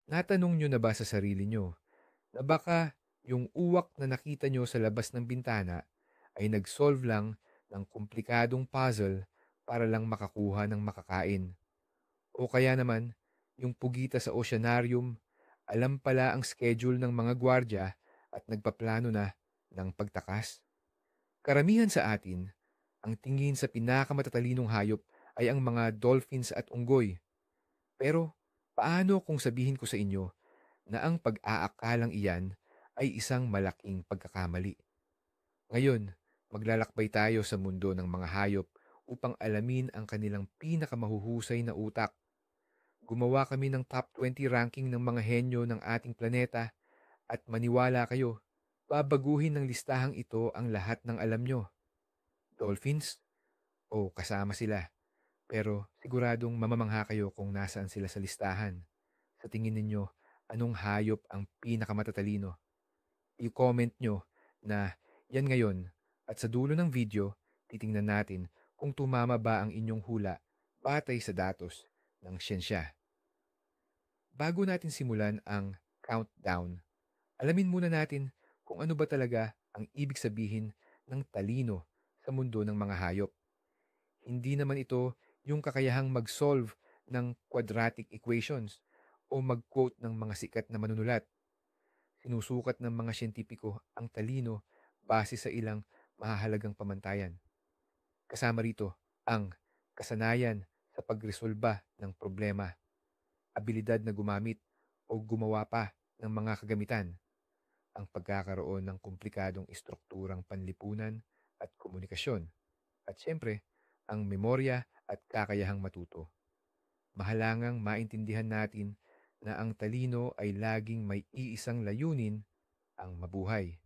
Natanong nyo na ba sa sarili nyo na baka yung uwak na nakita nyo sa labas ng bintana ay nag-solve lang ng komplikadong puzzle para lang makakuha ng makakain? O kaya naman, yung pugita sa oceanarium, alam pala ang schedule ng mga gwardya at nagpaplano na ng pagtakas? Karamihan sa atin, ang tingin sa pinakamatalinong hayop ay ang mga dolphins at unggoy. Pero paano kung sabihin ko sa inyo na ang pag-aakalang iyan ay isang malaking pagkakamali? Ngayon, maglalakbay tayo sa mundo ng mga hayop upang alamin ang kanilang pinakamahuhusay na utak. Gumawa kami ng top 20 ranking ng mga henyo ng ating planeta at maniwala kayo, babaguhin ng listahang ito ang lahat ng alam nyo. Dolphins? O kasama sila. Pero siguradong mamamangha kayo kung nasaan sila sa listahan. Sa tingin ninyo, anong hayop ang pinakamatatalino? I-comment nyo na yan ngayon at sa dulo ng video, titingnan natin kung tumama ba ang inyong hula batay sa datos ng siyensya. Bago natin simulan ang countdown, alamin muna natin kung ano ba talaga ang ibig sabihin ng talino sa mundo ng mga hayop. Hindi naman ito yung kakayahang mag-solve ng quadratic equations o mag-quote ng mga sikat na manunulat. Sinusukat ng mga siyentipiko ang talino base sa ilang mahahalagang pamantayan. Kasama rito ang kasanayan sa pagresolba ng problema, abilidad na gumamit o gumawa pa ng mga kagamitan, ang pagkakaroon ng komplikadong istrukturang panlipunan at komunikasyon, at siyempre, ang memorya at kakayahang matuto. Mahalangang maintindihan natin na ang talino ay laging may iisang layunin, ang mabuhay.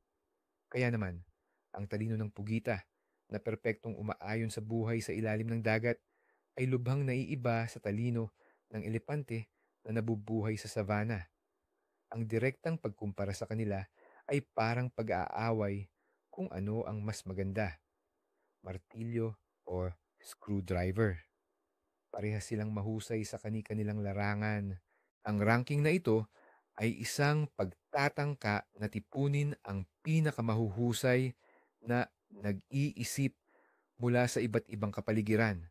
Kaya naman, ang talino ng pugita na perpektong umaayon sa buhay sa ilalim ng dagat ay lubhang naiiba sa talino ng elepante na nabubuhay sa savana. Ang direktang pagkumpara sa kanila ay parang pag-aaway kung ano ang mas maganda, martilyo o screwdriver. Parehas silang mahusay sa kani-kanilang larangan. Ang ranking na ito ay isang pagtatangka na tipunin ang pinakamahuhusay na nag-iisip mula sa iba't ibang kapaligiran,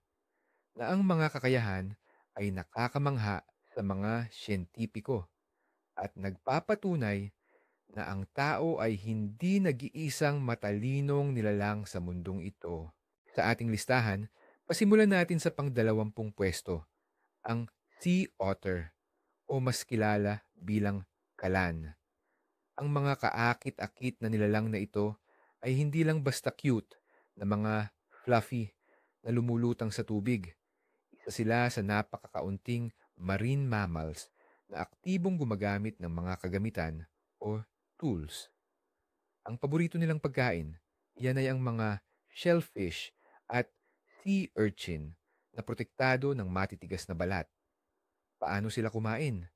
na ang mga kakayahan ay nakakamangha sa mga siyentipiko at nagpapatunay na ang tao ay hindi nag-iisang matalinong nilalang sa mundong ito. Sa ating listahan, pasimulan natin sa pang-20 pwesto, ang sea otter o mas kilala bilang kalan. Ang mga kaakit-akit na nilalang na ito ay hindi lang basta cute na mga fluffy na lumulutang sa tubig. Isa sila sa napakakaunting marine mammals na aktibong gumagamit ng mga kagamitan o tools. Ang paborito nilang pagkain, yan ay ang mga shellfish at sea urchin na protektado ng matitigas na balat. Paano sila kumain?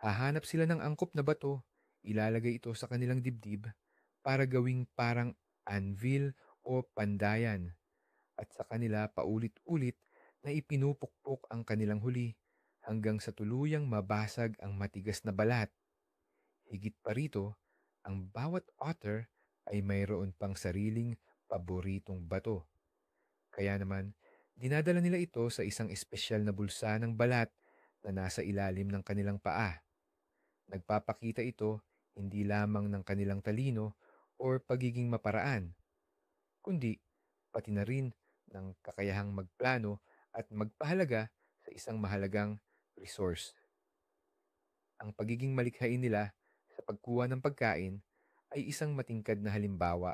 Hahanap sila ng angkop na bato, ilalagay ito sa kanilang dibdib para gawing parang anvil o pandayan, at sa kanila paulit-ulit na ipinupukpok ang kanilang huli hanggang sa tuluyang mabasag ang matigas na balat. Higit pa rito, ang bawat otter ay mayroon pang sariling paboritong bato. Kaya naman, dinadala nila ito sa isang espesyal na bulsa ng balat na nasa ilalim ng kanilang paa. Nagpapakita ito hindi lamang ng kanilang talino o pagiging maparaan, kundi pati na rin ng kakayahang magplano at magpahalaga sa isang mahalagang resource. Ang pagiging malikhain nila sa pagkuha ng pagkain ay isang matingkad na halimbawa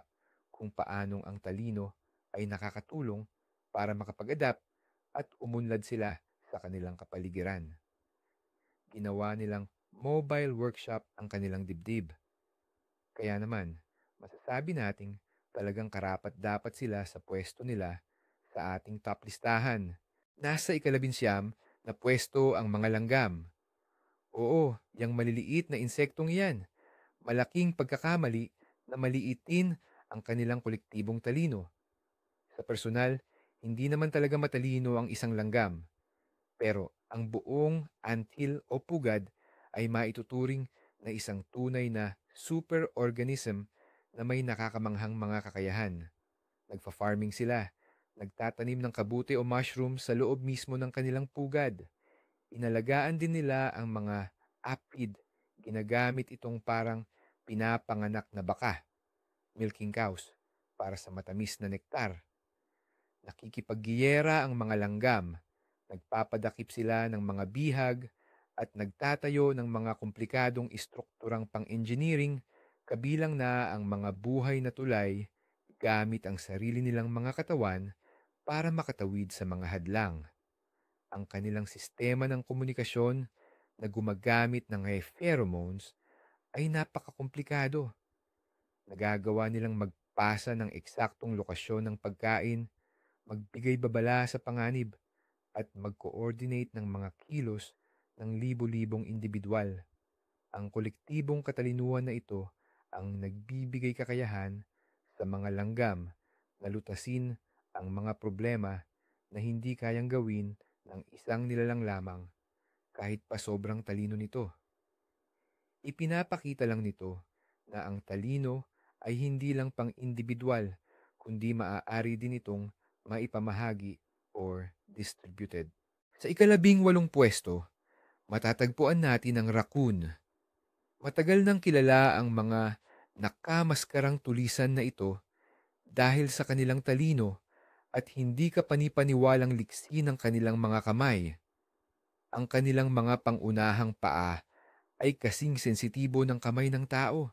kung paanong ang talino ay nakakatulong para makapag-adapt at umunlad sila sa kanilang kapaligiran. Ginawa nilang mobile workshop ang kanilang dibdib. Kaya naman, masasabi nating talagang karapat-dapat sila sa pwesto nila sa ating top listahan. Nasa ikalabinsyam na pwesto ang mga langgam. Oo, yung maliliit na insektong iyan. Malaking pagkakamali na maliitin ang kanilang kolektibong talino. Sa personal, hindi naman talaga matalino ang isang langgam. Pero ang buong anthill o pugad ay maituturing na isang tunay na superorganism na may nakakamanghang mga kakayahan. Nagfa-farming sila, nagtatanim ng kabute o mushroom sa loob mismo ng kanilang pugad. Inalagaan din nila ang mga apid. Ginagamit itong parang pinapanganak na baka, milking cows, para sa matamis na nektar. Nakikipaggiyera ang mga langgam. Nagpapadakip sila ng mga bihag at nagtatayo ng mga komplikadong istrukturang pang-engineering kabilang na ang mga buhay na tulay gamit ang sarili nilang mga katawan para makatawid sa mga hadlang. Ang kanilang sistema ng komunikasyon na gumagamit ng pheromones ay napakakomplikado. Nagagawa nilang magpasa ng eksaktong lokasyon ng pagkain, magbigay babala sa panganib, at mag-coordinate ng mga kilos ng libo-libong individual. Ang kolektibong katalinuhan na ito ang nagbibigay kakayahan sa mga langgam na lutasin ang mga problema na hindi kayang gawin ng isang nilalang lamang kahit pa sobrang talino nito. Ipinapakita lang nito na ang talino ay hindi lang pang-individual kundi maaari din itong maipamahagi or distributed. Sa ika-18 pwesto, matatagpuan natin ang raccoon. Matagal nang kilala ang mga nakamaskarang tulisan na ito dahil sa kanilang talino at hindi kapanipaniwalang liksi ng kanilang mga kamay. Ang kanilang mga pangunahang paa ay kasing sensitibo ng kamay ng tao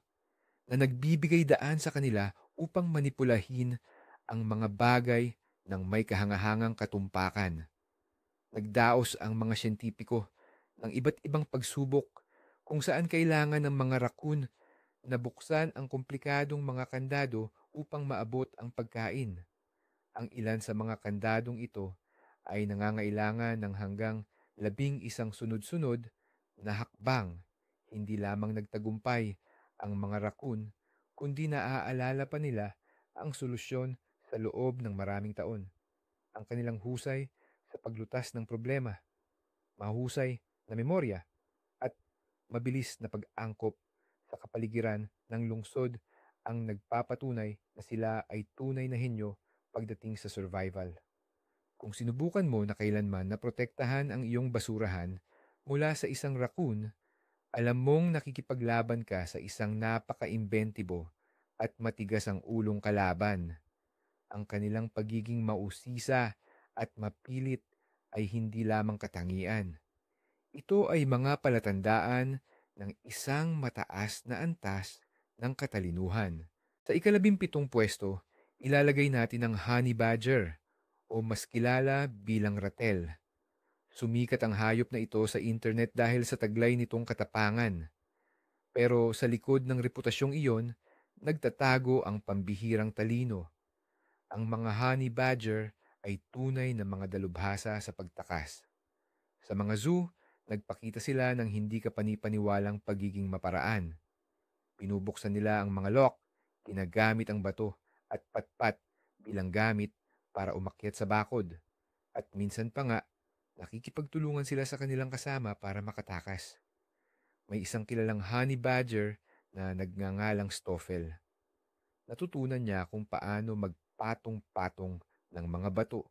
na nagbibigay daan sa kanila upang manipulahin ang mga bagay ng may kahangahangang katumpakan. Nagdaos ang mga siyentipiko ng iba't ibang pagsubok kung saan kailangan ng mga raccoon na buksan ang komplikadong mga kandado upang maabot ang pagkain. Ang ilan sa mga kandadong ito ay nangangailangan ng hanggang 11 sunod-sunod na hakbang. Hindi lamang nagtagumpay ang mga raccoon, kundi naaalala pa nila ang solusyon sa loob ng maraming taon. Ang kanilang husay sa paglutas ng problema, mahusay na memorya, at mabilis na pag-angkop sa kapaligiran ng lungsod ang nagpapatunay na sila ay tunay na henyo pagdating sa survival. Kung sinubukan mo na kailanman na protektahan ang iyong basurahan mula sa isang raccoon, alam mong nakikipaglaban ka sa isang napaka-imbentibo at matigas ang ulong kalaban. Ang kanilang pagiging mausisa at mapilit ay hindi lamang katangian. Ito ay mga palatandaan ng isang mataas na antas ng katalinuhan. Sa ika-17 pwesto, ilalagay natin ang honey badger o mas kilala bilang ratel. Sumikat ang hayop na ito sa internet dahil sa taglay nitong katapangan. Pero sa likod ng reputasyong iyon, nagtatago ang pambihirang talino. Ang mga honey badger ay tunay na mga dalubhasa sa pagtakas. Sa mga zoo, nagpakita sila ng hindi kapanipaniwalang pagiging maparaan. Pinubuksan nila ang mga lock, ginagamit ang bato at patpat bilang gamit para umakyat sa bakod. At minsan pa nga, nakikipagtulungan sila sa kanilang kasama para makatakas. May isang kilalang honey badger na nagngangalang Stoffel. Natutunan niya kung paano magpatong-patong ng mga bato,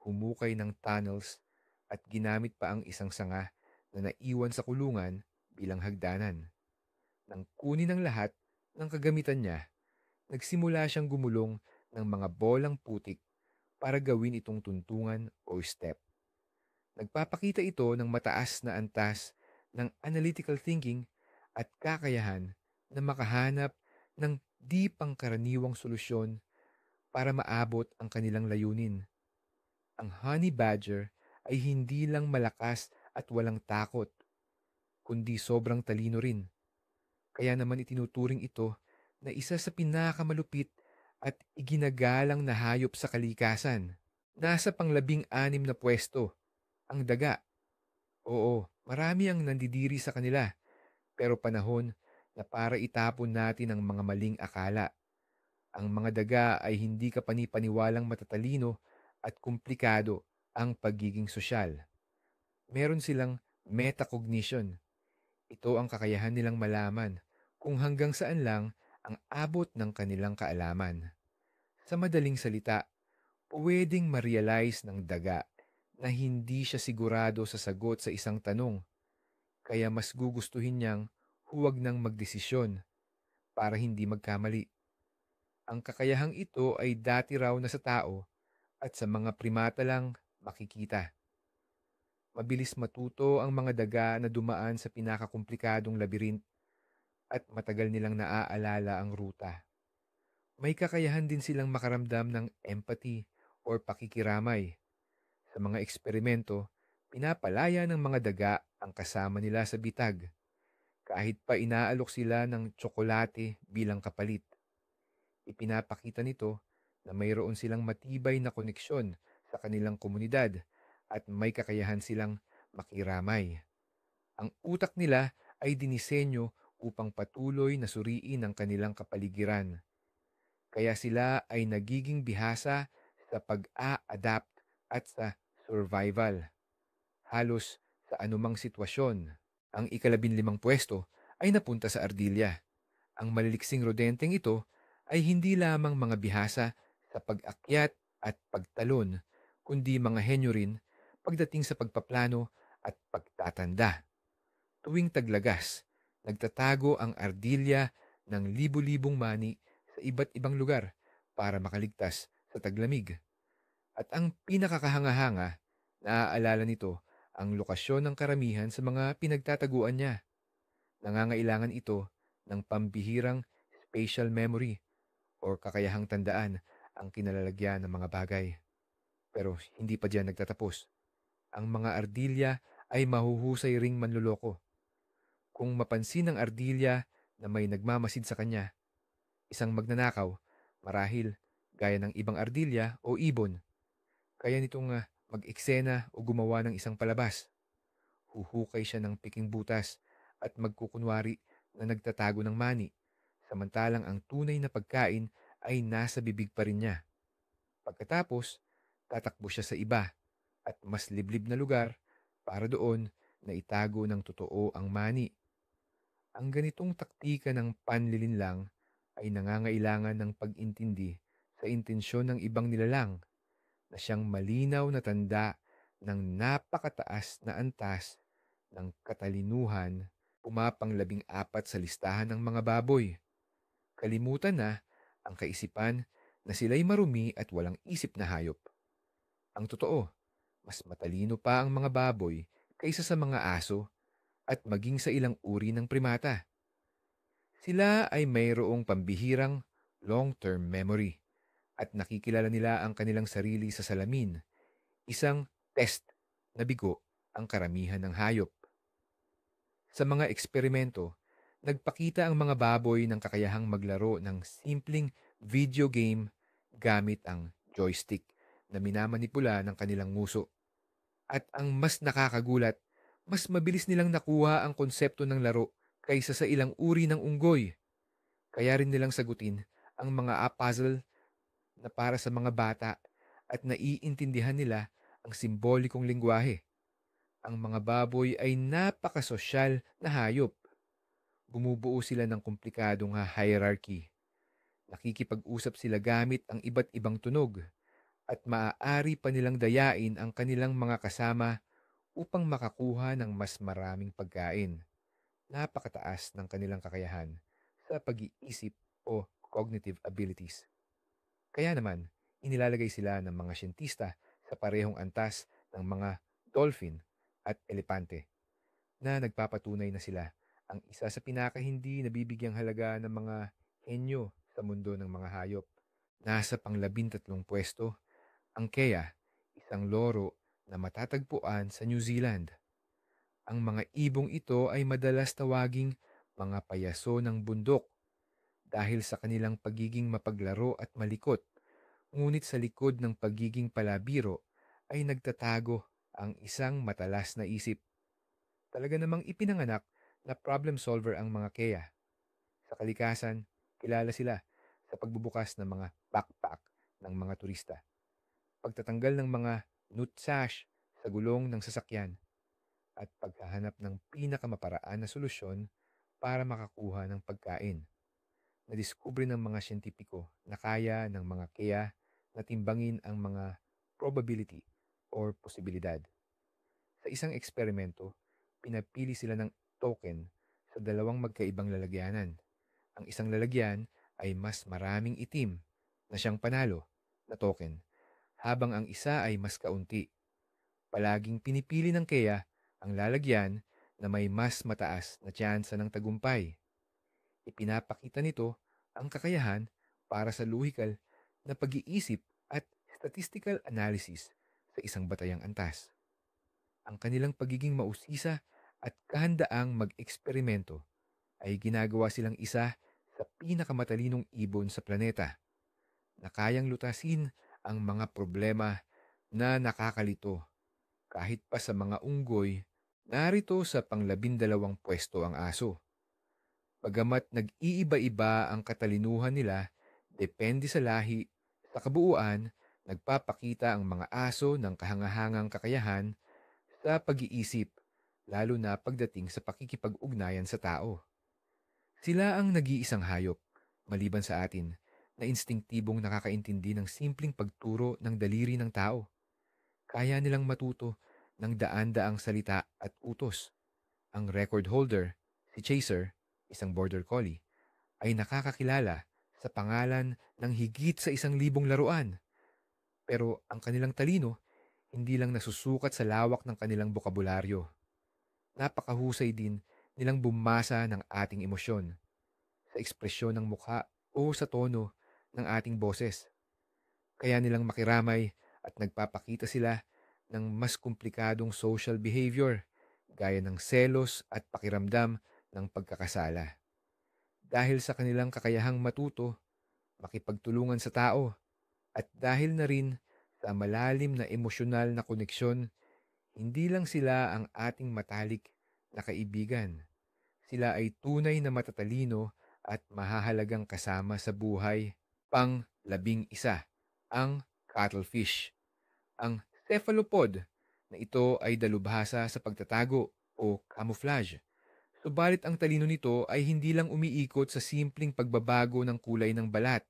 humukay ng tunnels, at ginamit pa ang isang sanga na naiwan sa kulungan bilang hagdanan. Nang kunin ang lahat ng kagamitan niya, nagsimula siyang gumulong ng mga bolang putik para gawin itong tuntungan o step. Nagpapakita ito ng mataas na antas ng analytical thinking at kakayahan na makahanap ng di pangkaraniwang solusyon para maabot ang kanilang layunin. Ang honey badger ay hindi lang malakas at walang takot, kundi sobrang talino rin. Kaya naman itinuturing ito na isa sa pinakamalupit at iginagalang na hayop sa kalikasan. Nasa pang-16 na pwesto, ang daga. Oo, marami ang nandidiri sa kanila, pero panahon na para itapon natin ang mga maling akala. Ang mga daga ay hindi kapanipaniwalang matatalino at komplikado ang pagiging sosyal. Meron silang metacognition. Ito ang kakayahan nilang malaman kung hanggang saan lang ang abot ng kanilang kaalaman. Sa madaling salita, pwedeng ma-realize ng daga na hindi siya sigurado sa sagot sa isang tanong, kaya mas gugustuhin niyang huwag nang magdesisyon para hindi magkamali. Ang kakayahang ito ay dati raw na sa tao at sa mga primata lang makikita. Mabilis matuto ang mga daga na dumaan sa pinakakomplikadong labirint at matagal nilang naaalala ang ruta. May kakayahan din silang makaramdam ng empathy or pakikiramay. Sa mga eksperimento, pinapalaya ng mga daga ang kasama nila sa bitag, kahit pa inaalok sila ng tsokolate bilang kapalit. Ipinapakita nito na mayroon silang matibay na koneksyon sa kanilang komunidad at may kakayahan silang makiramay. Ang utak nila ay dinisenyo upang patuloy na suriin ang kanilang kapaligiran. Kaya sila ay nagiging bihasa sa pag-a-adapt at sa survival, halos sa anumang sitwasyon. Ang ikalabinlimang pwesto ay napunta sa ardilya. Ang maliliksing rodenteng ito ay hindi lamang mga bihasa sa pag-akyat at pagtalon, kundi mga henyo rin pagdating sa pagpaplano at pagtatanda. Tuwing taglagas, nagtatago ang ardilya ng libu-libong mani sa iba't ibang lugar para makaligtas sa taglamig. At ang pinakakahanga-hanga, naaalala nito ang lokasyon ng karamihan sa mga pinagtataguan niya. Nangangailangan ito ng pambihirang spatial memory o kakayahang tandaan ang kinalalagyan ng mga bagay. Pero hindi pa diyan nagtatapos. Ang mga ardilya ay mahuhusay ring manloloko. Kung mapansin ng ardilya na may nagmamasid sa kanya, isang magnanakaw, marahil gaya ng ibang ardilya o ibon, kaya nitong mag-eksena o gumawa ng isang palabas. Huhukay siya ng piking butas at magkukunwari na nagtatago ng mani, samantalang ang tunay na pagkain ay nasa bibig pa rin niya. Pagkatapos, tatakbo siya sa iba at mas liblib na lugar para doon na itago ng totoo ang mani. Ang ganitong taktika ng panlilinlang ay nangangailangan ng pag-intindi sa intensyon ng ibang nilalang na siyang malinaw na tanda ng napakataas na antas ng katalinuhan, pumapang-14 sa listahan ng mga baboy. Kalimutan na ang kaisipan na sila'y marumi at walang isip na hayop. Ang totoo, mas matalino pa ang mga baboy kaysa sa mga aso at maging sa ilang uri ng primata. Sila ay mayroong pambihirang long-term memory at nakikilala nila ang kanilang sarili sa salamin, isang test na bigo ang karamihan ng hayop. Sa mga eksperimento, nagpakita ang mga baboy ng kakayahang maglaro ng simpleng video game gamit ang joystick na minamanipula ng kanilang nguso. At ang mas nakakagulat, mas mabilis nilang nakuha ang konsepto ng laro kaysa sa ilang uri ng unggoy. Kaya rin nilang sagutin ang mga puzzle na para sa mga bata at naiintindihan nila ang simbolikong lingwahe. Ang mga baboy ay napakasosyal na hayop. Bumubuo sila ng komplikadong hierarchy. Nakikipag-usap sila gamit ang iba't ibang tunog at maaari pa nilang dayain ang kanilang mga kasama upang makakuha ng mas maraming pagkain. Napakataas ng kanilang kakayahan sa pag-iisip o cognitive abilities. Kaya naman, inilalagay sila ng mga siyentista sa parehong antas ng mga dolphin at elepante na nagpapatunay na sila ang isa sa pinakahindi nabibigyang halaga ng mga henyo sa mundo ng mga hayop. Nasa pang-13 pwesto, ang kea, isang loro na matatagpuan sa New Zealand. Ang mga ibong ito ay madalas tawaging mga payaso ng bundok dahil sa kanilang pagiging mapaglaro at malikot. Ngunit sa likod ng pagiging palabiro ay nagtatago ang isang matalas na isip. Talaga namang ipinanganak na problem solver ang mga kea. Sa kalikasan, kilala sila sa pagbubukas ng mga backpack ng mga turista, pagtatanggal ng mga nut sash sa gulong ng sasakyan, at paghahanap ng pinakamaparaan na solusyon para makakuha ng pagkain. Nadiskubre ng mga siyentipiko na kaya ng mga kea na timbangin ang mga probability or posibilidad. Sa isang eksperimento, pinapili sila ng token sa dalawang magkaibang lalagyanan. Ang isang lalagyan ay mas maraming itim na siyang panalo na token, habang ang isa ay mas kaunti. Palaging pinipili ng kea ang lalagyan na may mas mataas na tsansa ng tagumpay. Ipinapakita nito ang kakayahan para sa lohikal na pag-iisip at statistical analysis sa isang batayang antas. Ang kanilang pagiging mausisa at kahandaang mag-eksperimento ay ginagawa silang isa sa pinakamatalinong ibon sa planeta na kayang lutasin ang mga problema na nakakalito kahit pa sa mga unggoy. Narito sa panglabindalawang pwesto ang aso. Bagamat nag-iiba-iba ang katalinuhan nila, depende sa lahi, sa kabuuan, nagpapakita ang mga aso ng kahangahangang kakayahan sa pag-iisip, lalo na pagdating sa pakikipag-ugnayan sa tao. Sila ang nag-iisang hayop, maliban sa atin, na instinktibong nakakaintindi ng simpleng pagturo ng daliri ng tao. Kaya nilang matuto ng daan-daang salita at utos. Ang record holder, si Chaser, isang border collie, ay nakakakilala sa pangalan ng higit sa 1,000 laruan. Pero ang kanilang talino, hindi lang nasusukat sa lawak ng kanilang bokabularyo. Napakahusay din nilang bumasa ng ating emosyon, sa ekspresyon ng mukha o sa tono ng ating boses. Kaya nilang makiramay at nagpapakita sila ng mas komplikadong social behavior gaya ng selos at pakiramdam ng pagkakasala. Dahil sa kanilang kakayahang matuto, makipagtulungan sa tao, at dahil na rin sa malalim na emosyonal na koneksyon, hindi lang sila ang ating matalik na kaibigan. Sila ay tunay na matatalino at mahahalagang kasama sa buhay. Pang-11, ang cuttlefish. Ang cephalopod na ito ay dalubhasa sa pagtatago o camouflage. Subalit ang talino nito ay hindi lang umiikot sa simpleng pagbabago ng kulay ng balat.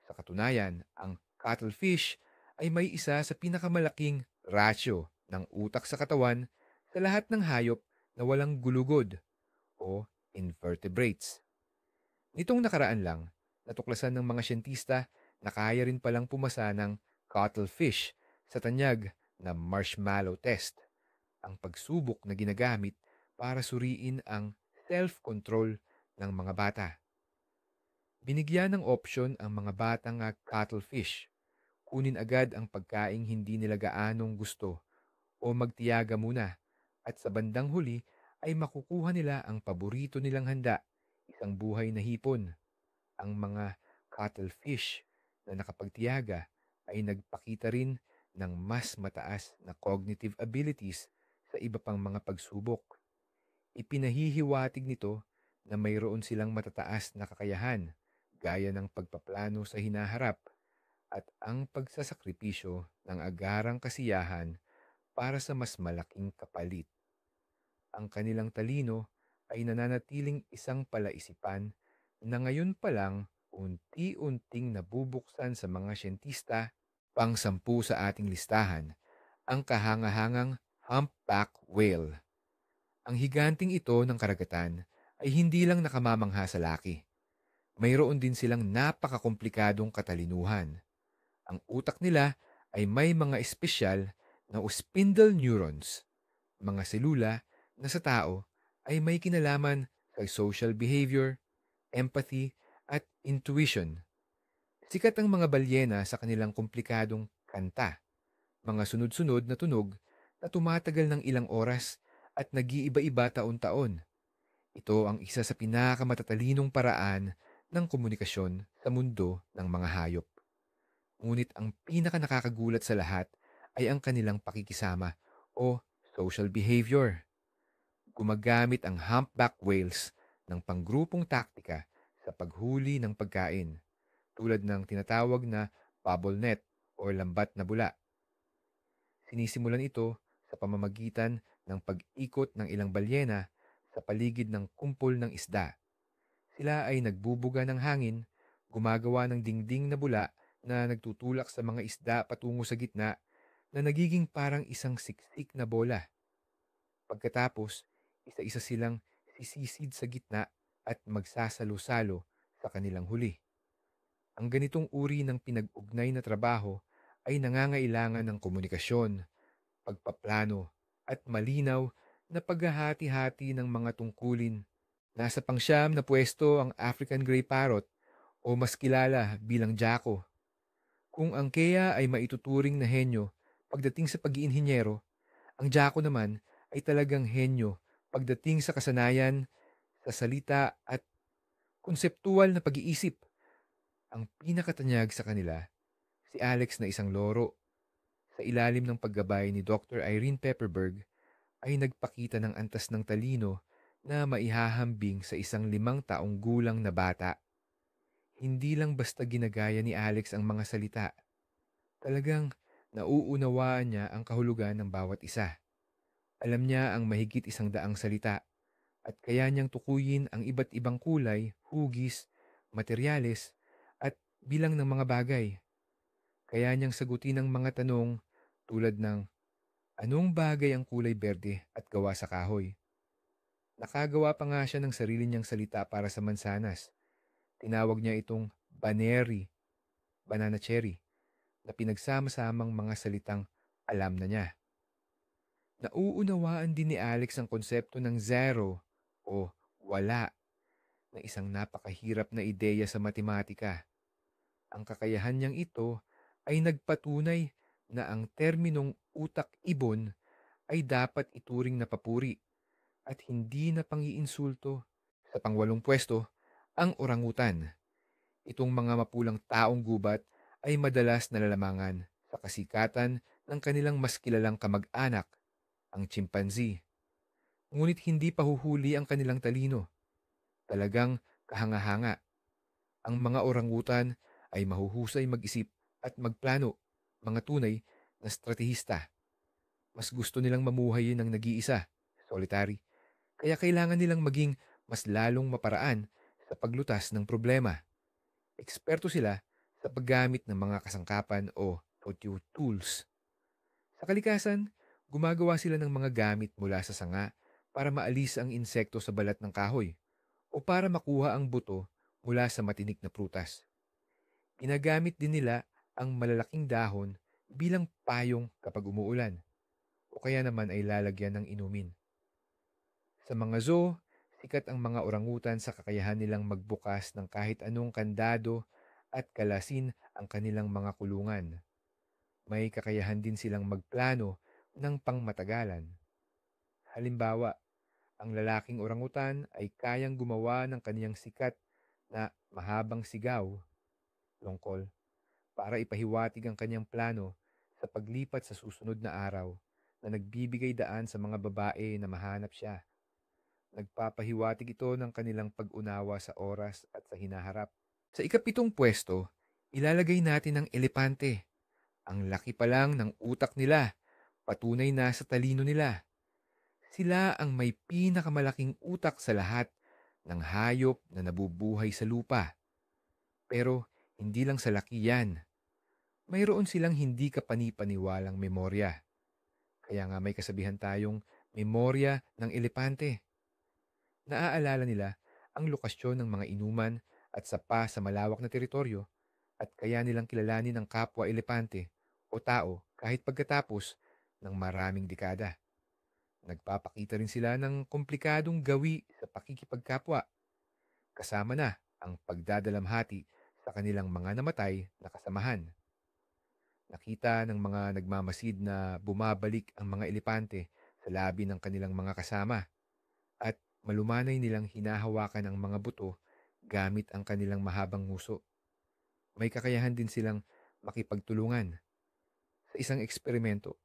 Sa katunayan, ang cuttlefish ay may isa sa pinakamalaking ratio ng utak sa katawan sa lahat ng hayop na walang gulugod o invertebrates. Nitong nakaraan lang, natuklasan ng mga siyentista na kaya rin palang pumasa ng cuttlefish sa tanyag na marshmallow test, ang pagsubok na ginagamit para suriin ang self-control ng mga bata. Binigyan ng opsyon ang mga batang cuttlefish. Kunin agad ang pagkaing hindi nila gaanong gusto o magtiyaga muna, at sa bandang huli ay makukuha nila ang paborito nilang handa, isang buhay na hipon. Ang mga cuttlefish na nakapagtiyaga ay nagpakita rin ng mas mataas na cognitive abilities sa iba pang mga pagsubok. Ipinahihiwatig nito na mayroon silang matataas na kakayahan gaya ng pagpaplano sa hinaharap at ang pagsasakripisyo ng agarang kasiyahan para sa mas malaking kapalit. Ang kanilang talino ay nananatiling isang palaisipan na ngayon pa lang unti-unting nabubuksan sa mga siyentista. Pang-10 sa ating listahan, ang kahangahangang humpback whale. Ang higanting ito ng karagatan ay hindi lang nakamamangha sa laki. Mayroon din silang napakakomplikadong katalinuhan. Ang utak nila ay may mga espesyal na spindle neurons, mga selula na sa tao ay may kinalaman sa social behavior, empathy, at intuition. Sikat ang mga balyena sa kanilang komplikadong kanta, mga sunod-sunod na tunog na tumatagal ng ilang oras at nag-iiba-iba taon-taon. Ito ang isa sa pinakamatatalinong paraan ng komunikasyon sa mundo ng mga hayop. Ngunit ang pinakanakakagulat sa lahat ay ang kanilang pakikisama o social behavior. Gumagamit ang humpback whales ng panggrupong taktika sa paghuli ng pagkain, tulad ng tinatawag na bubble net o lambat na bula. Sinisimulan ito sa pamamagitan ng pag-ikot ng ilang balyena sa paligid ng kumpol ng isda. Sila ay nagbubuga ng hangin, gumagawa ng dingding na bula na nagtutulak sa mga isda patungo sa gitna na nagiging parang isang siksik na bola. Pagkatapos, isa-isa silang sisisid sa gitna at magsasalo-salo sa kanilang huli. Ang ganitong uri ng pinag-ugnay na trabaho ay nangangailangan ng komunikasyon, pagpaplano, at malinaw na paghahati-hati ng mga tungkulin. Nasa pangsyam na pwesto ang African Grey Parrot o mas kilala bilang Jaco. Kung ang Kea ay maituturing na henyo pagdating sa pag-iinhinyero, ang Jaco naman ay talagang henyo pagdating sa kasanayan, sa salita at konseptual na pag-iisip. Ang pinakatanyag sa kanila, si Alex na isang loro, sa ilalim ng paggabay ni Dr. Irene Pepperberg, ay nagpakita ng antas ng talino na maihahambing sa isang 5 taong gulang na bata. Hindi lang basta ginagaya ni Alex ang mga salita. Talagang nauunawaan niya ang kahulugan ng bawat isa. Alam niya ang mahigit 100 salita at kaya niyang tukuyin ang iba't ibang kulay, hugis, materyales at bilang ng mga bagay. Kaya niyang sagutin ang mga tanong tulad ng anong bagay ang kulay berde at gawa sa kahoy. Nakagawa pa nga siya ng sarili niyang salita para sa mansanas. Tinawag niya itong baneri, banana cherry, na pinagsama-samang mga salitang alam na niya. Nauunawaan din ni Alex ang konsepto ng zero o wala na isang napakahirap na ideya sa matematika. Ang kakayahan niyang ito ay nagpatunay na ang terminong utak-ibon ay dapat ituring na papuri at hindi na pang-iinsulto. Sa pangwalong pwesto, ang orangutan. Itong mga mapulang taong gubat ay madalas nalalamangan sa kasikatan ng kanilang mas kilalang kamag-anak, ang chimpanzee. Ngunit hindi pahuhuli ang kanilang talino. Talagang kahanga-hanga. Ang mga orangutan ay mahuhusay mag-isip at magplano, mga tunay na estratehista. Mas gusto nilang mamuhay ng nag-iisa, solitary. Kaya kailangan nilang maging mas lalong maparaan sa paglutas ng problema. Eksperto sila sa paggamit ng mga kasangkapan o tools. Sa kalikasan, gumagawa sila ng mga gamit mula sa sanga para maalis ang insekto sa balat ng kahoy o para makuha ang buto mula sa matinik na prutas. Ginagamit din nila ang malalaking dahon bilang payong kapag umuulan o kaya naman ay lalagyan ng inumin. Sa mga zoo, sikat ang mga orangutan sa kakayahan nilang magbukas ng kahit anong kandado at kalasin ang kanilang mga kulungan. May kakayahan din silang magplano ng pangmatagalan. Halimbawa, ang lalaking orangutan ay kayang gumawa ng kaniyang sikat na mahabang sigaw, longkol, para ipahiwatig ang kanyang plano sa paglipat sa susunod na araw na nagbibigay daan sa mga babae na mahanap siya. Nagpapahiwatig ito ng kanilang pag-unawa sa oras at sa hinaharap. Sa ikapitong pwesto, ilalagay natin ang elepante. Ang laki pa lang ng utak nila, patunay na sa talino nila. Sila ang may pinakamalaking utak sa lahat ng hayop na nabubuhay sa lupa. Pero hindi lang sa laki yan. Mayroon silang hindi kapani-paniwalang memorya. Kaya nga may kasabihan tayong memorya ng elepante. Naaalala nila ang lokasyon ng mga inuman at sapa sa malawak na teritoryo at kaya nilang kilalanin ang kapwa elepante o tao kahit pagkatapos ng maraming dekada. Nagpapakita rin sila ng komplikadong gawi sa pakikipagkapwa, kasama na ang pagdadalamhati sa kanilang mga namatay na kasamahan. Nakita ng mga nagmamasid na bumabalik ang mga elepante sa labi ng kanilang mga kasama at malumanay nilang hinahawakan ang mga buto gamit ang kanilang mahabang nguso. May kakayahan din silang makipagtulungan. Sa isang eksperimento,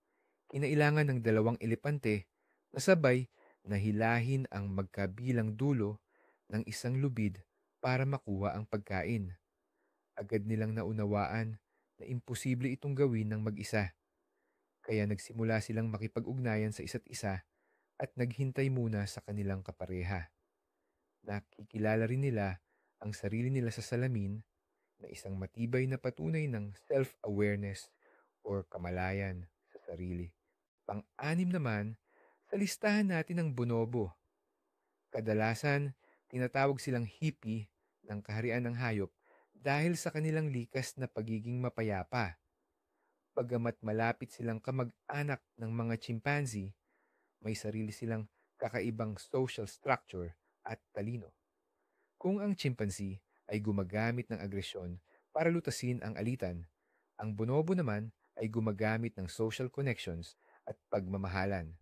kinailangan ng 2 elepante na sabay na hilahin ang magkabilang dulo ng isang lubid para makuha ang pagkain. Agad nilang naunawaan na imposible itong gawin ng mag-isa. Kaya nagsimula silang makipag-ugnayan sa isa't isa at naghintay muna sa kanilang kapareha. Nakikilala rin nila ang sarili nila sa salamin na isang matibay na patunay ng self-awareness or kamalayan sa sarili. Pang-anim naman, sa listahan natin ang bonobo. Kadalasan, tinatawag silang hippie ng kaharian ng hayop dahil sa kanilang likas na pagiging mapayapa. Bagamat malapit silang kamag-anak ng mga chimpanzee, may sarili silang kakaibang social structure at talino. Kung ang chimpanzee ay gumagamit ng agresyon para lutasin ang alitan, ang bonobo naman ay gumagamit ng social connections at pagmamahalan.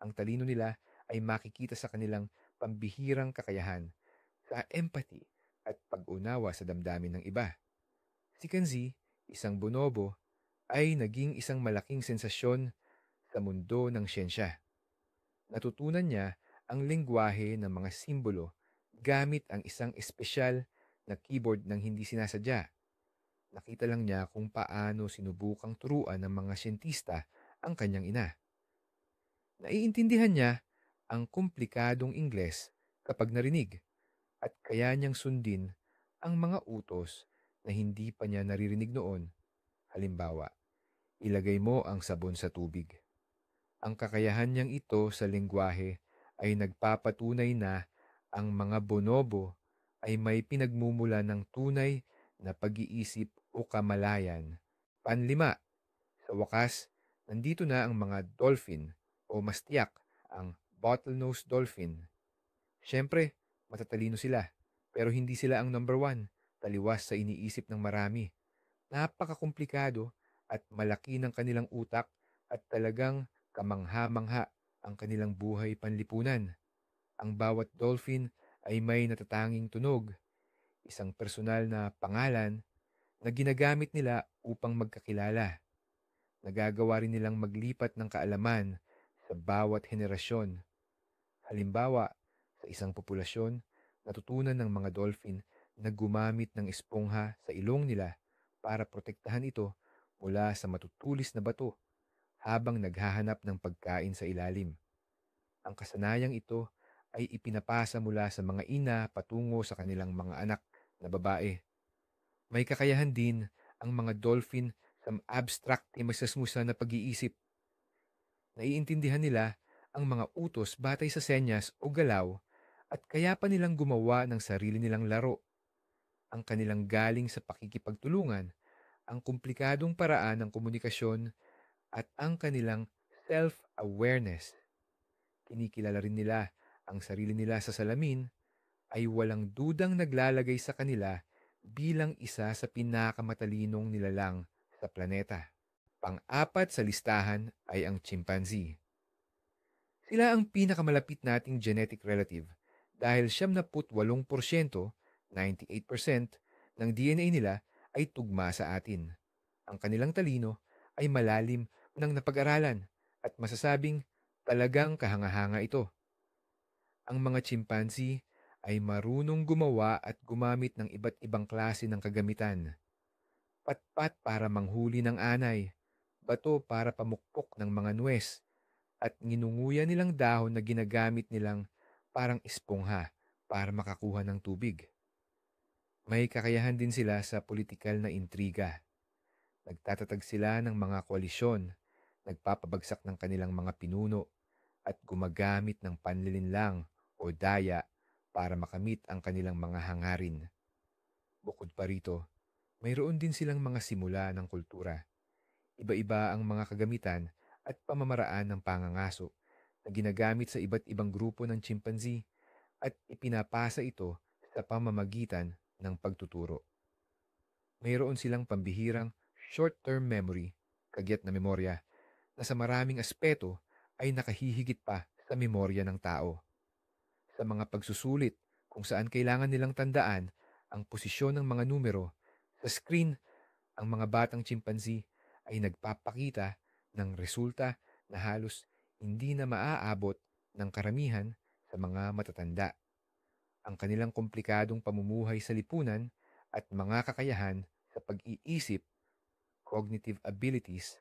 Ang talino nila ay makikita sa kanilang pambihirang kakayahan sa empathy at pag-unawa sa damdamin ng iba. Si Kanzi, isang bonobo, ay naging isang malaking sensasyon sa mundo ng siyensya. Natutunan niya ang lengguwahe ng mga simbolo gamit ang isang espesyal na keyboard ng hindi sinasadya. Nakita lang niya kung paano sinubukang turuan ng mga siyentista ang kanyang ina. Naiintindihan niya ang komplikadong Ingles kapag narinig at kaya niyang sundin ang mga utos na hindi pa niya naririnig noon. Halimbawa, ilagay mo ang sabon sa tubig. Ang kakayahan niyang ito sa lengguwahe ay nagpapatunay na ang mga bonobo ay may pinagmumula ng tunay na pag-iisip o kamalayan. Panlima, sa wakas, nandito na ang mga dolphin o mas tiyak ang bottlenose dolphin. Siyempre, matatalino sila, pero hindi sila ang number one, taliwas sa iniisip ng marami. Napakakomplikado at malaki ng kanilang utak at talagang kamangha-mangha ang kanilang buhay panlipunan. Ang bawat dolphin ay may natatanging tunog, isang personal na pangalan na ginagamit nila upang magkakilala. Nagagawa rin nilang maglipat ng kaalaman sa bawat henerasyon. Halimbawa, sa isang populasyon, natutunan ng mga dolphin na gumamit ng espongha sa ilong nila para protektahan ito mula sa matutulis na bato habang naghahanap ng pagkain sa ilalim. Ang kasanayang ito ay ipinapasa mula sa mga ina patungo sa kanilang mga anak na babae. May kakayahan din ang mga dolphin sa abstract masasmusa na pag-iisip. Naiintindihan nila ang mga utos batay sa senyas o galaw at kaya pa nilang gumawa ng sarili nilang laro. Ang kanilang galing sa pakikipagtulungan, ang komplikadong paraan ng komunikasyon at ang kanilang self-awareness. Kinikilala rin nila ang sarili nila sa salamin ay walang dudang naglalagay sa kanila bilang isa sa pinakamatalinong nilalang sa planeta. Pang-apat sa listahan ay ang chimpanzee. Sila ang pinakamalapit nating genetic relative dahil 78%, 98% ng DNA nila ay tugma sa atin. Ang kanilang talino ay malalim ng napag-aralan at masasabing talagang kahanga-hanga ito. Ang mga chimpanzee ay marunong gumawa at gumamit ng iba't ibang klase ng kagamitan. Patpat para manghuli ng anay, bato para pamukpok ng mga nuwes, at nginunguya nilang dahon na ginagamit nilang parang espongha para makakuha ng tubig. May kakayahan din sila sa politikal na intriga. Nagtatatag sila ng mga koalisyon, nagpapabagsak ng kanilang mga pinuno, at gumagamit ng panlilinlang o daya para makamit ang kanilang mga hangarin. Bukod pa rito, mayroon din silang mga simula ng kultura. Iba-iba ang mga kagamitan at pamamaraan ng pangangaso na ginagamit sa iba't ibang grupo ng chimpanzee at ipinapasa ito sa pamamagitan ng pagtuturo. Mayroon silang pambihirang short-term memory, kagyat na memorya, na sa maraming aspeto ay nakahihigit pa sa memorya ng tao. Sa mga pagsusulit kung saan kailangan nilang tandaan ang posisyon ng mga numero, sa screen ang mga batang chimpanzee ay nagpapakita ng resulta na halos hindi na maaabot ng karamihan sa mga matatanda. Ang kanilang komplikadong pamumuhay sa lipunan at mga kakayahan sa pag-iisip, cognitive abilities,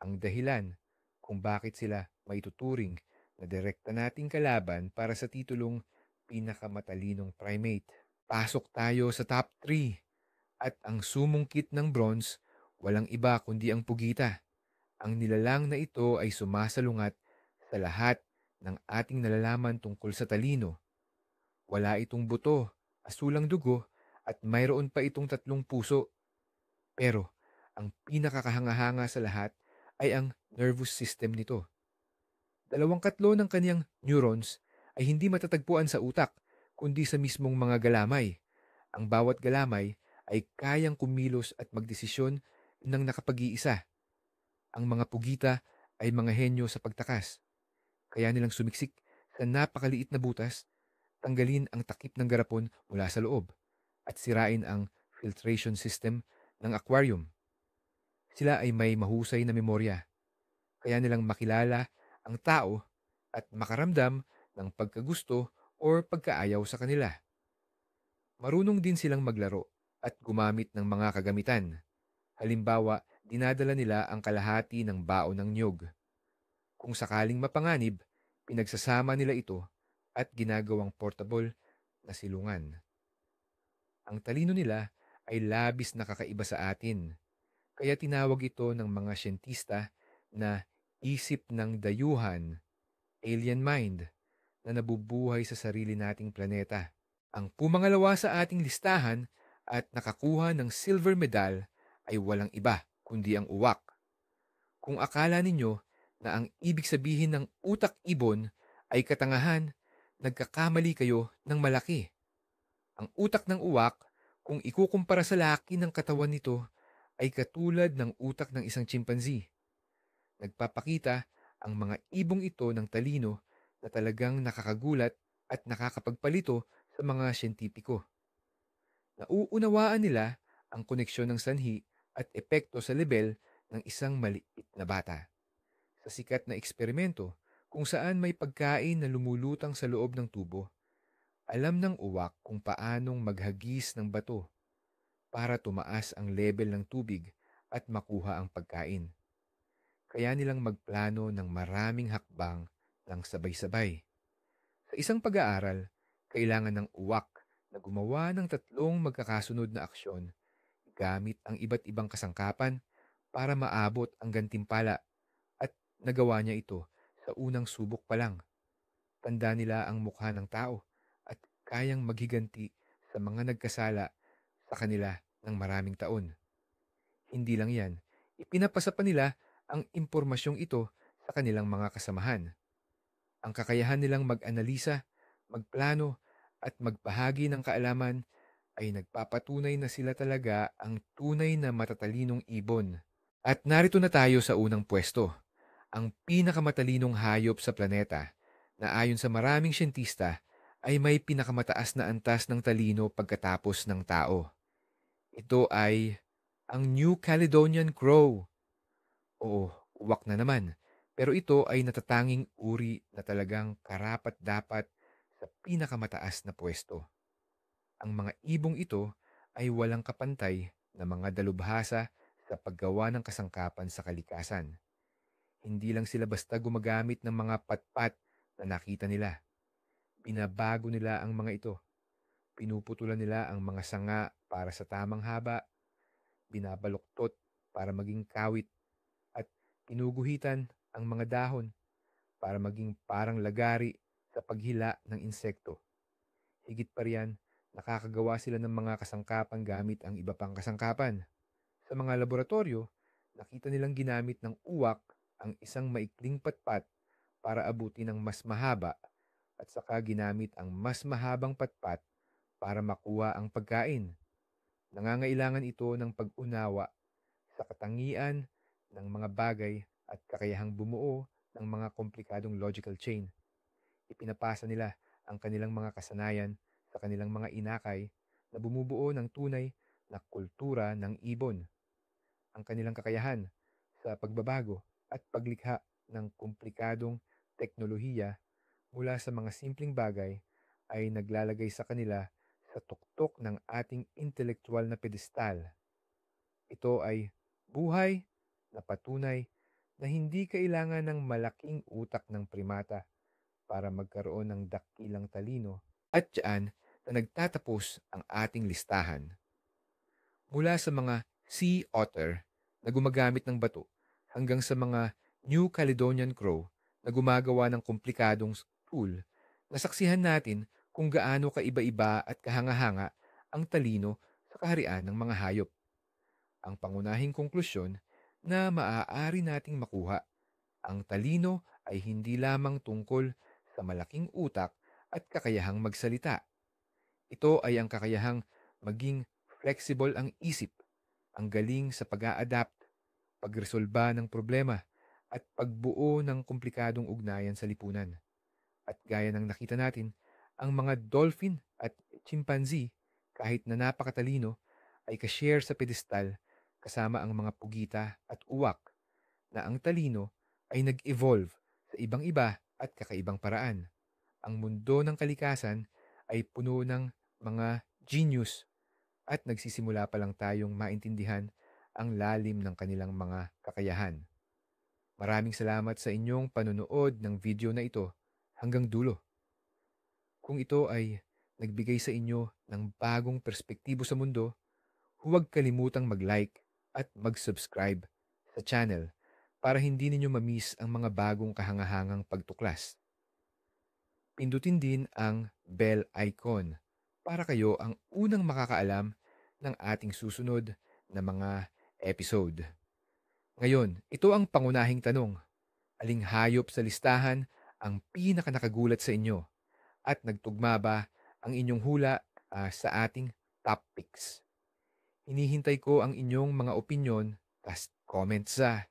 ang dahilan kung bakit sila maituturing na direkta nating kalaban para sa titulong pinakamatalinong primate. Pasok tayo sa top 3 at ang sumungkit ng bronze walang iba kundi ang pugita. Ang nilalang na ito ay sumasalungat sa lahat ng ating nalalaman tungkol sa talino. Wala itong buto, asulang dugo, at mayroon pa itong 3 puso. Pero ang pinakakahanga-hanga sa lahat ay ang nervous system nito. 2 ng kaniyang neurons ay hindi matatagpuan sa utak, kundi sa mismong mga galamay. Ang bawat galamay ay kayang kumilos at magdesisyon ng nakapag-iisa. Ang mga pugita ay mga henyo sa pagtakas. Kaya nilang sumiksik sa napakaliit na butas, tanggalin ang takip ng garapon mula sa loob, at sirain ang filtration system ng aquarium. Sila ay may mahusay na memorya. Kaya nilang makilala ang tao at makaramdam ng pagkagusto o pagkaayaw sa kanila. Marunong din silang maglaro at gumamit ng mga kagamitan. Halimbawa, dinadala nila ang kalahati ng baon ng niyog. Kung sakaling mapanganib, pinagsasama nila ito at ginagawang portable na silungan. Ang talino nila ay labis na kakaiba sa atin, kaya tinawag ito ng mga siyentista na isip ng dayuhan, alien mind, na nabubuhay sa sarili nating planeta. Ang pumangalawa sa ating listahan at nakakuha ng silver medal ay walang iba kundi ang uwak. Kung akala ninyo na ang ibig sabihin ng utak ibon ay katangahan, nagkakamali kayo ng malaki. Ang utak ng uwak, kung ikukumpara sa laki ng katawan nito, ay katulad ng utak ng isang chimpanzee. Nagpapakita ang mga ibong ito ng talino na talagang nakakagulat at nakakapagpalito sa mga siyentipiko. Nauunawaan nila ang koneksyon ng sanhi at epekto sa lebel ng isang maliit na bata. Sa sikat na eksperimento kung saan may pagkain na lumulutang sa loob ng tubo, alam ng uwak kung paanong maghagis ng bato para tumaas ang level ng tubig at makuha ang pagkain. Kaya nilang magplano ng maraming hakbang ng sabay-sabay. Sa isang pag-aaral, kailangan ng uwak na gumawa ng 3 magkakasunod na aksyon gamit ang iba't ibang kasangkapan para maabot ang gantimpala, at nagawa niya ito sa unang subok pa lang. Tanda nila ang mukha ng tao at kayang maghiganti sa mga nagkasala sa kanila ng maraming taon. Hindi lang yan, ipinapasa pa nila ang impormasyong ito sa kanilang mga kasamahan. Ang kakayahan nilang mag-analisa, magplano, at magbahagi ng kaalaman ay nagpapatunay na sila talaga ang tunay na matatalinong ibon. At narito na tayo sa unang pwesto, ang pinakamatalinong hayop sa planeta na ayon sa maraming siyentista ay may pinakamataas na antas ng talino pagkatapos ng tao. Ito ay ang New Caledonian Crow. Oo, uwak na naman. Pero ito ay natatanging uri na talagang karapat-dapat sa pinakamataas na pwesto. Ang mga ibong ito ay walang kapantay na mga dalubhasa sa paggawa ng kasangkapan sa kalikasan. Hindi lang sila basta gumagamit ng mga patpat na nakita nila. Binabago nila ang mga ito. Pinuputulan nila ang mga sanga para sa tamang haba, binabaluktot para maging kawit, at pinuguhitan ang mga dahon para maging parang lagari sa paghila ng insekto. Higit pa riyan, nakakagawa sila ng mga kasangkapan gamit ang iba pang kasangkapan. Sa mga laboratorio, nakita nilang ginamit ng uwak ang isang maikling patpat para abutin ng mas mahaba, at saka ginamit ang mas mahabang patpat para makuha ang pagkain. Nangangailangan ito ng pag-unawa sa katangian ng mga bagay at kakayahang bumuo ng mga komplikadong logical chain. Ipinapasa nila ang kanilang mga kasanayan sa kanilang mga inakay na bumubuo ng tunay na kultura ng ibon. Ang kanilang kakayahan sa pagbabago at paglikha ng komplikadong teknolohiya mula sa mga simpleng bagay ay naglalagay sa kanila sa tuktok ng ating intelektual na pedestal. Ito ay buhay na patunay na hindi kailangan ng malaking utak ng primata para magkaroon ng dakilang talino at diyan na nagtatapos ang ating listahan. Mula sa mga sea otter na gumagamit ng bato hanggang sa mga New Caledonian crow na gumagawa ng komplikadong tool, nasaksihan natin kung gaano kaiba-iba at kahanga-hanga ang talino sa kaharian ng mga hayop. Ang pangunahing konklusyon na maaari nating makuha, ang talino ay hindi lamang tungkol sa malaking utak at kakayahang magsalita. Ito ay ang kakayahang maging flexible ang isip, ang galing sa pag-a-adapt, pagresolba ng problema, at pagbuo ng komplikadong ugnayan sa lipunan. At gaya ng nakita natin, ang mga dolphin at chimpanzee, kahit na napakatalino, ay kashare sa pedestal kasama ang mga pugita at uwak na ang talino ay nag-evolve sa ibang-iba at kakaibang paraan. Ang mundo ng kalikasan ay puno ng mga genius at nagsisimula pa lang tayong maintindihan ang lalim ng kanilang mga kakayahan. Maraming salamat sa inyong panunood ng video na ito hanggang dulo. Kung ito ay nagbigay sa inyo ng bagong perspektibo sa mundo, huwag kalimutang mag-like at mag-subscribe sa channel para hindi ninyo ma-miss ang mga bagong kahangahangang pagtuklas. Pindutin din ang bell icon para kayo ang unang makakaalam ng ating susunod na mga episode. Ngayon, ito ang pangunahing tanong. Aling hayop sa listahan ang pinaka-nakagulat sa inyo? At nagtugma ba ang inyong hula sa ating top picks? Hinihintay ko ang inyong mga opinyon, cast comments sa